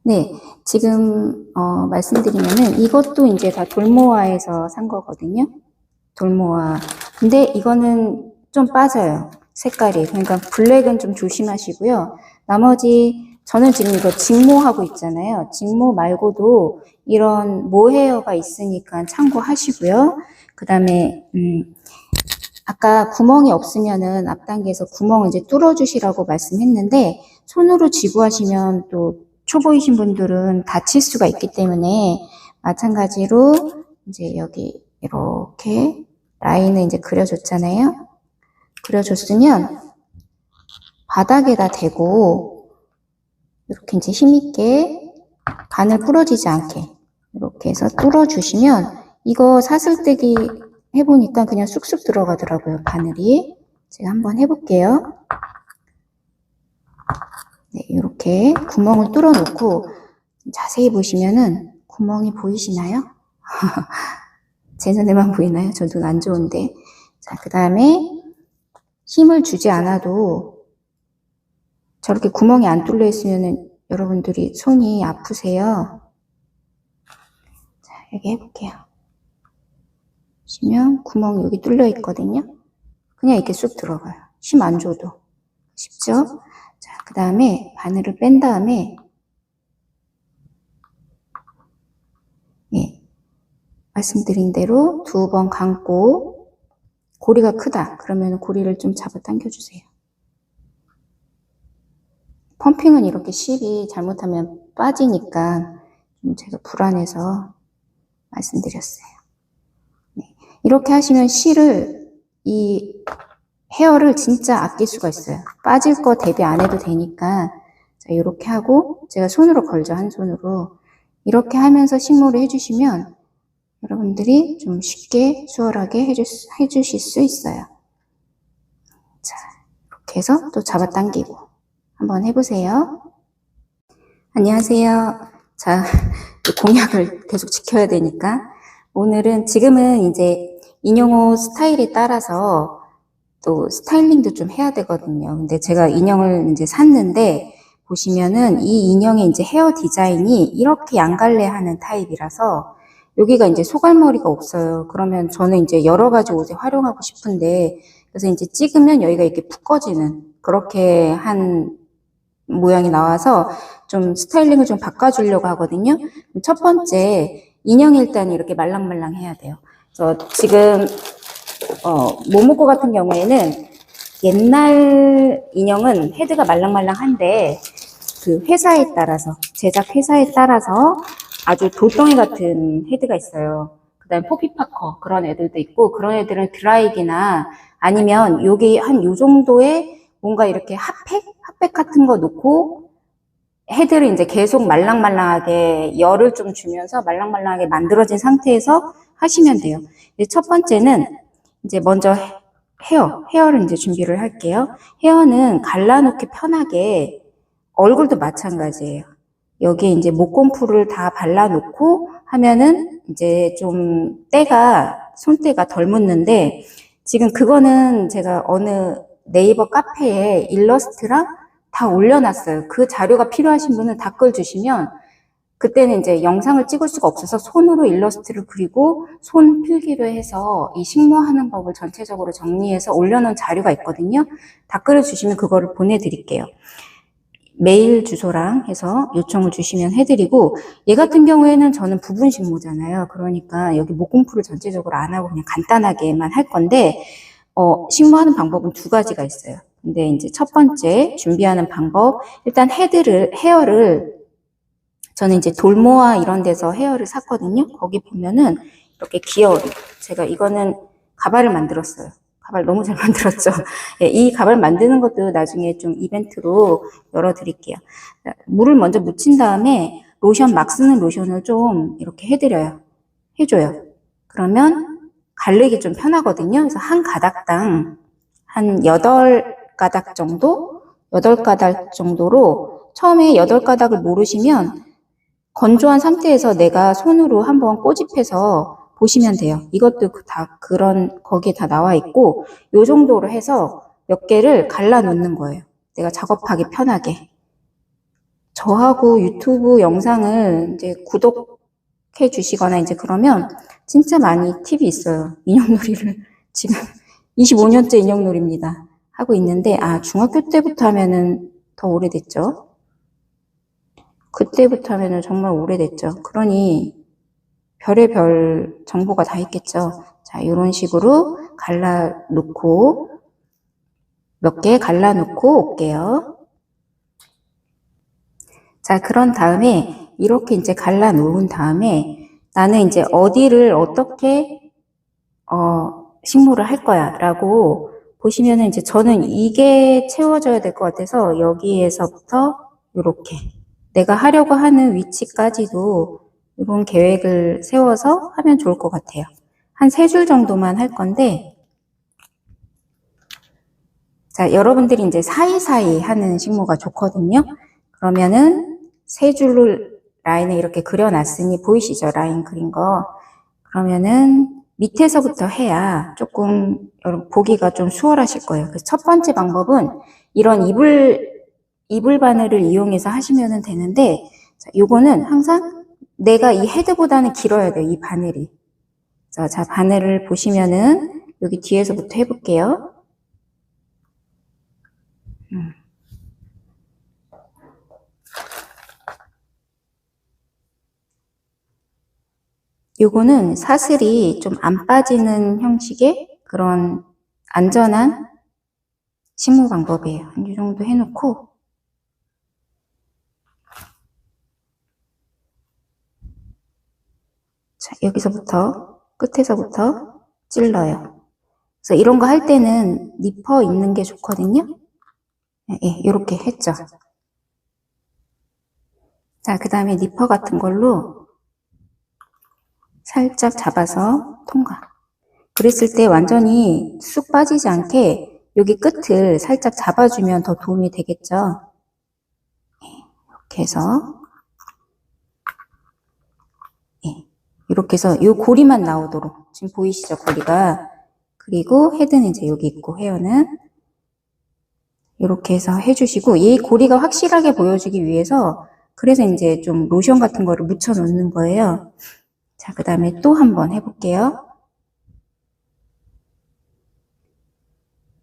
네, 지금 말씀드리면은 이것도 이제 다 돌모아에서 산 거거든요. 돌모아. 근데 이거는 좀 빠져요. 색깔이. 그러니까 블랙은 좀 조심하시고요. 나머지 저는 지금 이거 직모하고 있잖아요. 직모 말고도 이런 모헤어가 있으니까 참고하시고요. 그 다음에 아까 구멍이 없으면은 앞단계에서 구멍을 이제 뚫어주시라고 말씀했는데 손으로 쥐고 하시면 또 초보이신 분들은 다칠 수가 있기 때문에 마찬가지로 이제 여기 이렇게 라인을 이제 그려줬잖아요. 그려줬으면 바닥에다 대고 이렇게 이제 힘있게 바늘 부러지지 않게 이렇게 해서 뚫어주시면 이거 사슬뜨기 해보니까 그냥 쑥쑥 들어가더라고요, 바늘이. 제가 한번 해볼게요. 네, 이렇게 구멍을 뚫어 놓고 자세히 보시면은 구멍이 보이시나요? 제 눈에만 보이나요? 저 눈 안 좋은데. 자, 그 다음에 힘을 주지 않아도 저렇게 구멍이 안 뚫려 있으면은 여러분들이 손이 아프세요. 자, 여기 해볼게요. 보시면 구멍이 여기 뚫려 있거든요. 그냥 이렇게 쑥 들어가요. 힘 안 줘도. 쉽죠? 자, 그 다음에 바늘을 뺀 다음에 예, 말씀드린 대로 2번 감고 고리가 크다. 그러면 고리를 좀 잡아당겨 주세요. 펌핑은 이렇게 실이 잘못하면 빠지니까 좀 제가 불안해서 말씀드렸어요. 네, 이렇게 하시면 이 헤어를 진짜 아낄 수가 있어요. 빠질 거 대비 안 해도 되니까 자, 이렇게 하고 제가 손으로 걸죠. 한 손으로. 이렇게 하면서 식모를 해주시면 여러분들이 좀 쉽게 수월하게 해주실 수 있어요. 자, 이렇게 해서 또 잡아당기고 한번 해보세요. 안녕하세요. 자, 공약을 계속 지켜야 되니까 오늘은 지금은 이제 인형옷 스타일에 따라서 또 스타일링도 좀 해야 되거든요. 근데 제가 인형을 이제 샀는데 보시면은 이 인형의 이제 헤어 디자인이 이렇게 양갈래 하는 타입이라서 여기가 이제 소갈머리가 없어요. 그러면 저는 이제 여러 가지 옷에 활용하고 싶은데 그래서 이제 찍으면 여기가 이렇게 푹 꺼지는 그렇게 한 모양이 나와서 좀 스타일링을 좀 바꿔주려고 하거든요. 첫 번째 인형이 일단 이렇게 말랑말랑 해야 돼요. 그래서 지금 모모코 같은 경우에는 옛날 인형은 헤드가 말랑말랑한데 그 회사에 따라서 제작 회사에 따라서 아주 돌덩이 같은 헤드가 있어요. 그 다음에 포피파커 그런 애들도 있고 그런 애들은 드라이기나 아니면 여기 한 요 정도의 뭔가 이렇게 핫팩 같은 거 놓고 헤드를 이제 계속 말랑말랑하게 열을 좀 주면서 말랑말랑하게 만들어진 상태에서 하시면 돼요. 첫 번째는 이제 먼저 헤어를 이제 준비를 할게요. 헤어는 갈라놓기 편하게 얼굴도 마찬가지예요. 여기에 이제 목공풀을 다 발라놓고 하면은 이제 좀 손때가 덜 묻는데 지금 그거는 제가 어느 네이버 카페에 일러스트랑 다 올려놨어요. 그 자료가 필요하신 분은 댓글 주시면 그때는 이제 영상을 찍을 수가 없어서 손으로 일러스트를 그리고 손 필기로 해서 이 식모하는 법을 전체적으로 정리해서 올려놓은 자료가 있거든요. 댓글을 주시면 그거를 보내드릴게요. 메일 주소랑 해서 요청을 주시면 해드리고 얘 같은 경우에는 저는 부분 식모잖아요. 그러니까 여기 목공풀을 전체적으로 안 하고 그냥 간단하게만 할 건데 식모하는 방법은 2가지가 있어요. 근데 이제 첫 번째 준비하는 방법 일단 헤어를 저는 이제 돌모아 이런 데서 헤어를 샀거든요. 거기 보면은 이렇게 귀여운 제가 이거는 가발을 만들었어요. 가발 너무 잘 만들었죠. 예, 이 가발 만드는 것도 나중에 좀 이벤트로 열어드릴게요. 물을 먼저 묻힌 다음에 막 쓰는 로션을 좀 이렇게 해줘요. 그러면 갈르기 좀 편하거든요. 그래서 한 가닥당 한 8가닥 정도로 처음에 8가닥을 모르시면 건조한 상태에서 내가 손으로 한번 꼬집해서 보시면 돼요. 이것도 거기에 다 나와 있고, 요 정도로 해서 몇 개를 갈라 놓는 거예요. 내가 작업하기 편하게. 저하고 유튜브 영상을 이제 구독해 주시거나 이제 그러면 진짜 많이 팁이 있어요. 인형놀이를 지금 25년째 인형놀이입니다. 하고 있는데, 중학교 때부터 하면은 더 오래됐죠. 그때부터 하면은 정말 오래됐죠. 그러니 별의별 정보가 다 있겠죠. 자, 이런 식으로 갈라놓고 몇 개 갈라놓고 올게요. 자, 그런 다음에 이렇게 이제 갈라놓은 다음에 나는 이제 어디를 어떻게 식물을 할 거야 라고 보시면은 이제 저는 이게 채워져야 될 것 같아서 여기에서부터 이렇게 내가 하려고 하는 위치까지도 이런 계획을 세워서 하면 좋을 것 같아요. 한 3줄 정도만 할 건데, 자, 여러분들이 이제 사이사이 하는 식모가 좋거든요. 그러면은 3줄로 라인을 이렇게 그려놨으니 보이시죠? 라인 그린 거. 그러면은 밑에서부터 해야 조금 여러분 보기가 좀 수월하실 거예요. 그래서 첫 번째 방법은 이런 이불 바늘을 이용해서 하시면 되는데, 자, 요거는 항상 내가 이 헤드보다는 길어야 돼요. 이 바늘이. 자, 바늘을 보시면은 여기 뒤에서부터 해볼게요. 요거는 사슬이 좀 안 빠지는 형식의 그런 안전한 식모 방법이에요. 이 정도 해놓고, 자, 여기서부터 끝에서부터 찔러요. 그래서 이런 거 할 때는 니퍼 있는 게 좋거든요. 예, 이렇게 했죠. 자, 그 다음에 니퍼 같은 걸로 살짝 잡아서 통과. 그랬을 때 완전히 쑥 빠지지 않게 여기 끝을 살짝 잡아주면 더 도움이 되겠죠. 이렇게 해서 이렇게 해서 이 고리만 나오도록, 지금 보이시죠, 고리가. 그리고 헤드는 이제 여기 있고 헤어는 이렇게 해서 해주시고, 이 고리가 확실하게 보여주기 위해서 그래서 이제 좀 로션 같은 거를 묻혀 놓는 거예요. 자, 그 다음에 또 한번 해볼게요.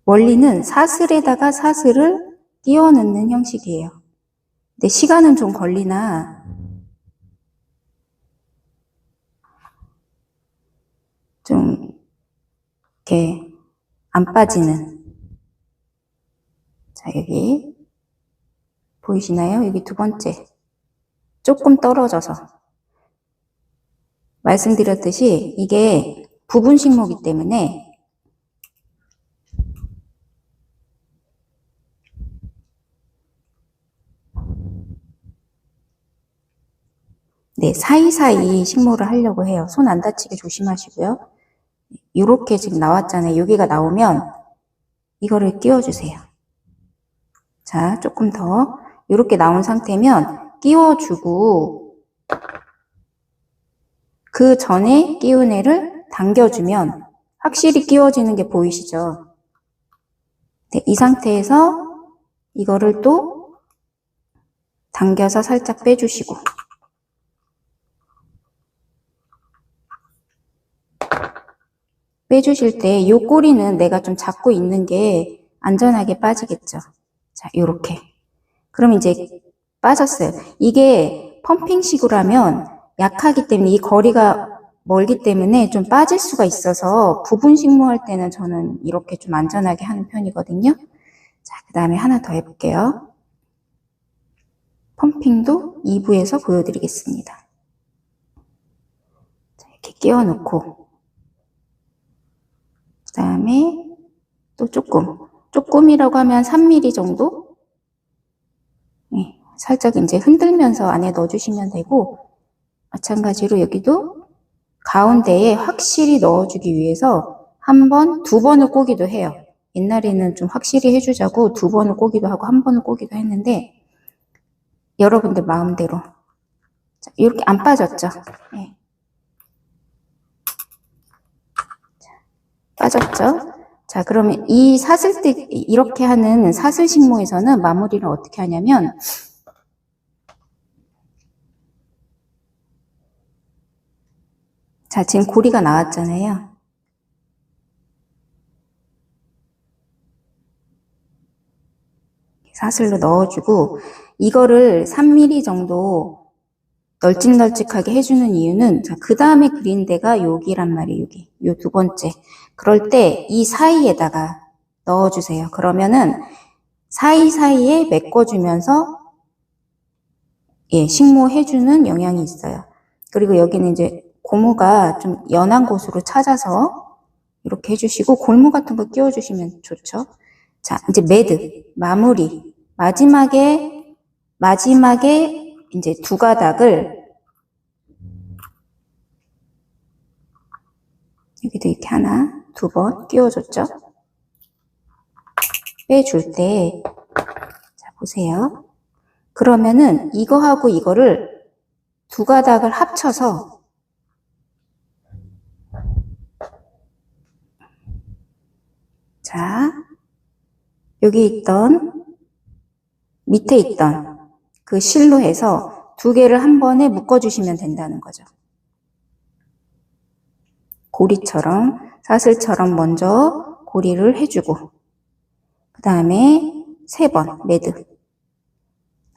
원리는 사슬에다가 사슬을 끼워 넣는 형식이에요. 근데 시간은 좀 걸리나 좀 이렇게 안 빠지는. 자, 여기 보이시나요? 여기 두 번째 조금 떨어져서 말씀드렸듯이 이게 부분 식모이기 때문에 네, 사이사이 식모를 하려고 해요. 손 안 다치게 조심하시고요. 이렇게 지금 나왔잖아요. 여기가 나오면 이거를 끼워주세요. 자, 조금 더 이렇게 나온 상태면 끼워주고 그 전에 끼운 애를 당겨주면 확실히 끼워지는 게 보이시죠? 네, 이 상태에서 이거를 또 당겨서 살짝 빼주시고 빼주실 때 이 꼬리는 내가 좀 잡고 있는 게 안전하게 빠지겠죠. 자, 요렇게. 그럼 이제 빠졌어요. 이게 펌핑식으로 하면 약하기 때문에 이 거리가 멀기 때문에 좀 빠질 수가 있어서 부분 식모할 때는 저는 이렇게 좀 안전하게 하는 편이거든요. 자, 그 다음에 하나 더 해볼게요. 펌핑도 2부에서 보여드리겠습니다. 자, 이렇게 끼워놓고 그 다음에 또 조금이라고 하면 3mm 정도? 네, 살짝 이제 흔들면서 안에 넣어주시면 되고, 마찬가지로 여기도 가운데에 확실히 넣어주기 위해서 한 번, 두 번을 꼬기도 해요. 옛날에는 좀 확실히 해주자고 두 번을 꼬기도 하고 한 번을 꼬기도 했는데, 여러분들 마음대로. 자, 이렇게 안 빠졌죠? 네. 빠졌죠? 자, 그러면 이 사슬 이렇게 하는 사슬 식모에서는 마무리를 어떻게 하냐면 자, 지금 고리가 나왔잖아요. 사슬로 넣어주고, 이거를 3mm 정도 널찍널찍하게 해주는 이유는, 자, 그 다음에 그린 데가 여기란 말이에요, 여기. 요 두 번째. 그럴 때 이 사이에다가 넣어주세요. 그러면은 사이사이에 메꿔주면서, 예, 식모해주는 영향이 있어요. 그리고 여기는 이제 고무가 좀 연한 곳으로 찾아서 이렇게 해주시고, 골무 같은 거 끼워주시면 좋죠. 자, 이제 매드, 마무리. 마지막에 이제 두 가닥을 여기도 이렇게 하나, 두 번 끼워줬죠. 빼줄 때, 자, 보세요. 그러면은 이거하고 이거를 두 가닥을 합쳐서 자, 여기 밑에 있던 그 실로 해서 두 개를 한 번에 묶어주시면 된다는 거죠. 고리처럼, 사슬처럼 먼저 고리를 해주고, 그 다음에 3번 매드.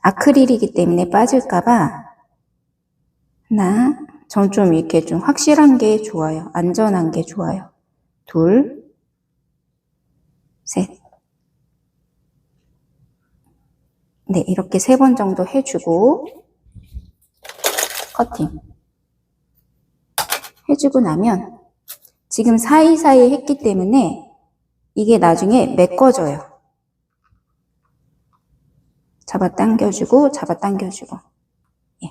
아크릴이기 때문에 빠질까봐 전 좀 이렇게 좀 확실한 게 좋아요. 안전한 게 좋아요. 2, 3. 네, 이렇게 3번 정도 해주고 커팅 해주고 나면 지금 사이사이 했기 때문에 이게 나중에 메꿔져요. 잡아당겨주고 잡아당겨주고, 예,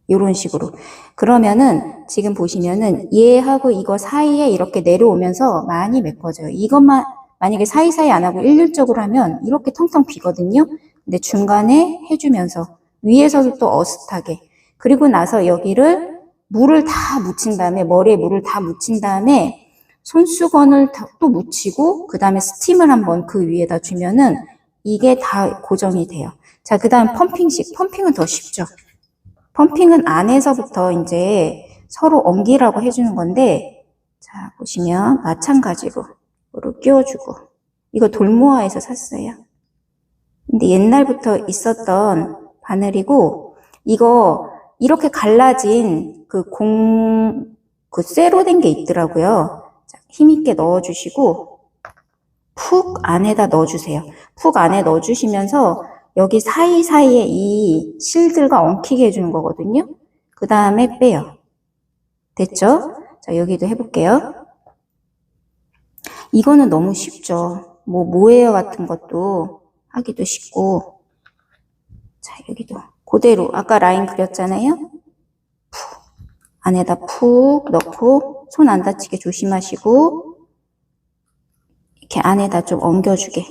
이런 식으로. 그러면은 지금 보시면은 얘하고 이거 사이에 이렇게 내려오면서 많이 메꿔져요. 이것만 만약에 사이사이 안 하고 일률적으로 하면 이렇게 텅텅 비거든요. 근데 중간에 해주면서 위에서도 또 어슷하게, 그리고 나서 여기를 물을 다 묻힌 다음에, 머리에 물을 다 묻힌 다음에 손수건을 또 묻히고 그 다음에 스팀을 한번 그 위에다 주면은 이게 다 고정이 돼요. 자, 그 다음 펌핑식. 펌핑은 더 쉽죠. 펌핑은 안에서부터 이제 서로 엉기라고 해주는 건데, 자, 보시면 마찬가지로 이렇게 끼워주고, 이거 돌모아에서 샀어요. 근데 옛날부터 있었던 바늘이고, 이거 이렇게 갈라진 그 쇠로 된 게 있더라고요. 자, 힘있게 넣어주시고 푹 안에다 넣어주세요. 푹 안에 넣어주시면서 여기 사이사이에 이 실들과 엉키게 해주는 거거든요. 그 다음에 빼요. 됐죠? 자, 여기도 해볼게요. 이거는 너무 쉽죠. 모헤어 같은 것도 하기도 쉽고. 자, 여기도 그대로 아까 라인 그렸잖아요. 푹 안에다 푹 넣고 손 안 다치게 조심하시고 이렇게 안에다 좀 엉겨주게.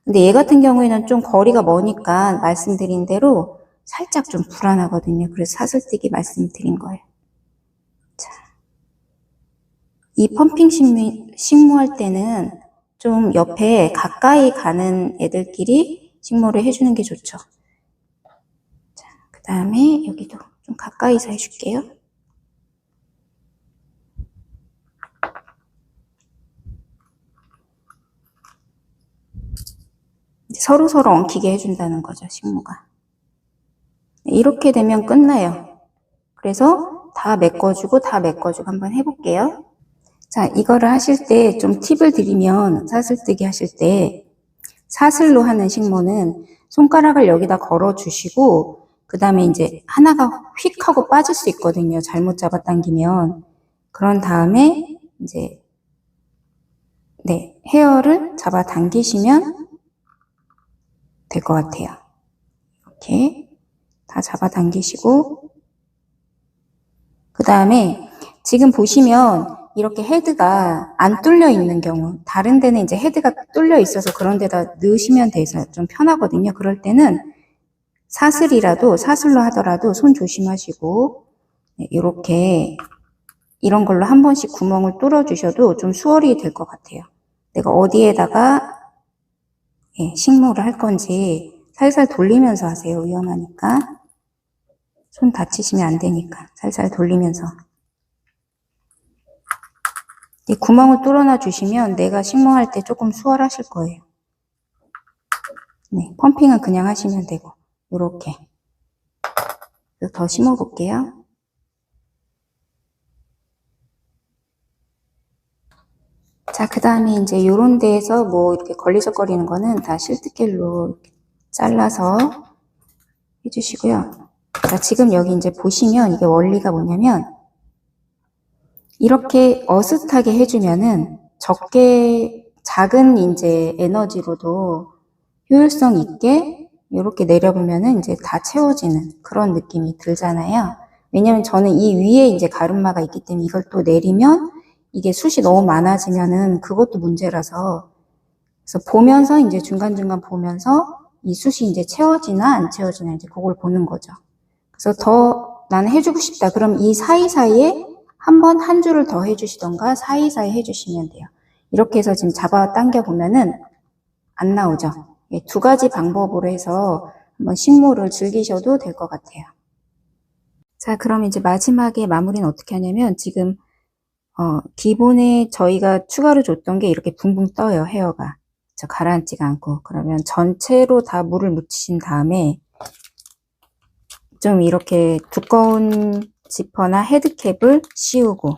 근데 얘 같은 경우에는 좀 거리가 머니까 말씀드린 대로 살짝 좀 불안하거든요. 그래서 사슬뜨기 말씀드린 거예요. 자, 이 펌핑 식모할 때는 좀 옆에 가까이 가는 애들끼리 식모를 해주는 게 좋죠. 자, 그 다음에 여기도 좀 가까이서 해줄게요. 서로서로 엉키게 해준다는 거죠, 식모가. 이렇게 되면 끝나요. 그래서 다 메꿔주고 한번 해볼게요. 자, 이거를 하실 때 좀 팁을 드리면, 사슬뜨기 하실 때 사슬로 하는 식모는 손가락을 여기다 걸어주시고 그 다음에 이제 하나가 휙 하고 빠질 수 있거든요. 잘못 잡아당기면. 그런 다음에 이제 네, 헤어를 잡아당기시면 될 것 같아요. 이렇게 다 잡아당기시고 그 다음에 지금 보시면 이렇게 헤드가 안 뚫려 있는 경우, 다른 데는 이제 헤드가 뚫려 있어서 그런 데다 넣으시면 돼서 좀 편하거든요. 그럴 때는 사슬로 하더라도 손 조심하시고 이렇게 이런 걸로 한 번씩 구멍을 뚫어 주셔도 좀 수월이 될 것 같아요. 내가 어디에다가 식모를 할 건지 살살 돌리면서 하세요. 위험하니까. 손 다치시면 안 되니까 살살 돌리면서. 이 구멍을 뚫어놔 주시면 내가 식모할 때 조금 수월하실 거예요. 네, 펌핑은 그냥 하시면 되고, 요렇게. 더 심어 볼게요. 자, 그 다음에 이제 요런 데에서 뭐 이렇게 걸리적거리는 거는 다 실뜨길로 잘라서 해주시고요. 자, 지금 여기 이제 보시면 이게 원리가 뭐냐면, 이렇게 어슷하게 해주면은 작은 이제 에너지로도 효율성 있게 이렇게 내려보면은 이제 다 채워지는 그런 느낌이 들잖아요. 왜냐면 저는 이 위에 이제 가르마가 있기 때문에 이걸 또 내리면 이게 숱이 너무 많아지면은 그것도 문제라서, 그래서 보면서 이제 중간중간 보면서 이 숱이 이제 채워지나 안 채워지나 이제 그걸 보는 거죠. 그래서 더 나는 해주고 싶다. 그럼 이 사이사이에 한 줄을 더 해주시던가 사이사이 해주시면 돼요. 이렇게 해서 지금 잡아 당겨 보면은 안 나오죠. 두 가지 방법으로 해서 한번 식모를 즐기셔도 될 것 같아요. 자, 그럼 이제 마지막에 마무리는 어떻게 하냐면 지금 기본에 저희가 추가로 줬던 게 이렇게 붕붕 떠요, 헤어가. 가라앉지가 않고. 그러면 전체로 다 물을 묻히신 다음에 좀 이렇게 두꺼운 지퍼나 헤드캡을 씌우고,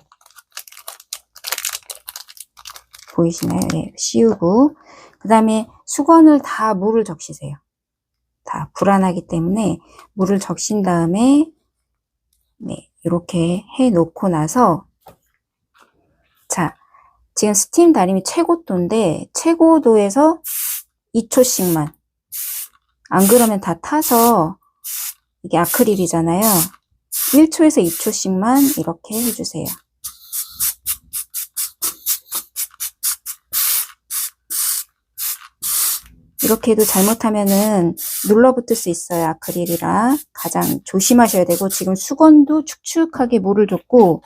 보이시나요? 예, 씌우고, 그 다음에 수건을 다 물을 적시세요. 다 불안하기 때문에 물을 적신 다음에, 네, 이렇게 해 놓고 나서, 자, 지금 스팀 다림이 최고도인데, 최고도에서 2초씩만. 안 그러면 다 타서, 이게 아크릴이잖아요. 1초에서 2초씩만 이렇게 해주세요. 이렇게 해도 잘못하면은 눌러붙을 수 있어요. 아크릴이라 가장 조심하셔야 되고, 지금 수건도 축축하게 물을 줬고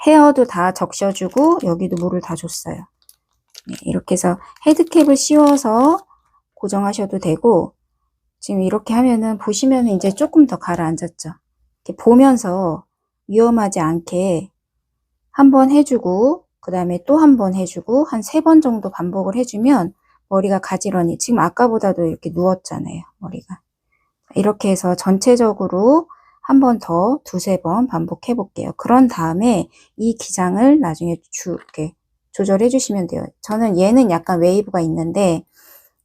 헤어도 다 적셔주고 여기도 물을 다 줬어요. 네, 이렇게 해서 헤드캡을 씌워서 고정하셔도 되고, 지금 이렇게 하면은 보시면은 이제 조금 더 가라앉았죠. 이렇게 보면서 위험하지 않게 한 번 해주고 그 다음에 또 한 번 해주고 한 3번 정도 반복을 해주면 머리가 가지런히, 지금 아까보다도 이렇게 누웠잖아요, 머리가. 이렇게 해서 전체적으로 한 번 더 2-3번 반복해 볼게요. 그런 다음에 이 기장을 나중에 이렇게 조절해 주시면 돼요. 저는 얘는 약간 웨이브가 있는데,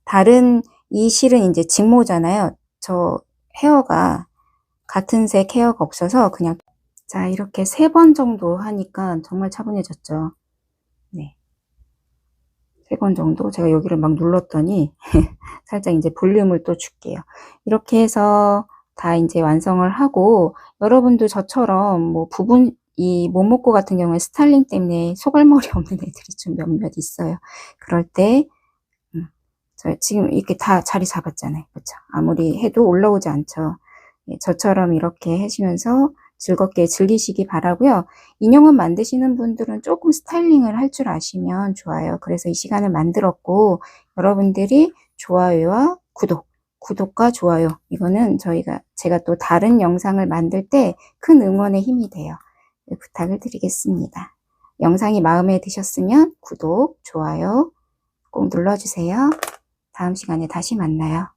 다른 이 실은 이제 직모잖아요. 저 헤어가 같은 색 헤어가 없어서 그냥, 자, 이렇게 3번 정도 하니까 정말 차분해졌죠. 네. 3번 정도 제가 여기를 막 눌렀더니 살짝 이제 볼륨을 또 줄게요. 이렇게 해서 다 이제 완성을 하고, 여러분도 저처럼 뭐 이 모모코 같은 경우에 스타일링 때문에 소갈머리 없는 애들이 좀 몇몇 있어요. 그럴 때 저 지금 이렇게 다 자리 잡았잖아요. 그렇죠? 아무리 해도 올라오지 않죠. 예, 저처럼 이렇게 하시면서 즐겁게 즐기시기 바라고요. 인형은 만드시는 분들은 조금 스타일링을 할 줄 아시면 좋아요. 그래서 이 시간을 만들었고, 여러분들이 좋아요와 구독과 좋아요, 이거는 제가 또 다른 영상을 만들 때 큰 응원의 힘이 돼요. 부탁을 드리겠습니다. 영상이 마음에 드셨으면 구독, 좋아요 꼭 눌러주세요. 다음 시간에 다시 만나요.